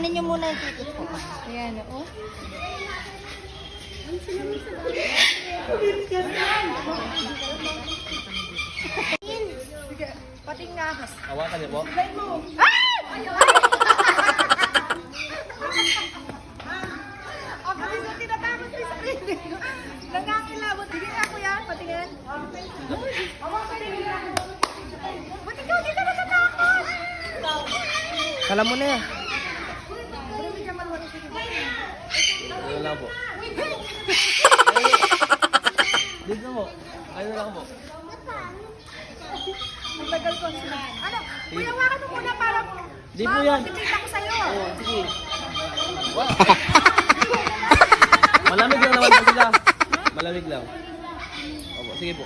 Kunin niyo muna yung ticket ko. Ayan, oo. Sige, pati nga. Hawakan niyo po. Ako din ang tinatakot ni sarili. Nangangilabot. Sige nga kuya, patingin. Ba't ikaw di ka natatakot? Kala mo na yan. Ano lang po. Dito mo. Ayun lang po. Ang tagal ko. Ano? Kuya, wakan mo muna para Di po yan. makikita ko sa'yo. Oo, sige. Malamig lang naman po sila. Malamig lang. Opo, sige po.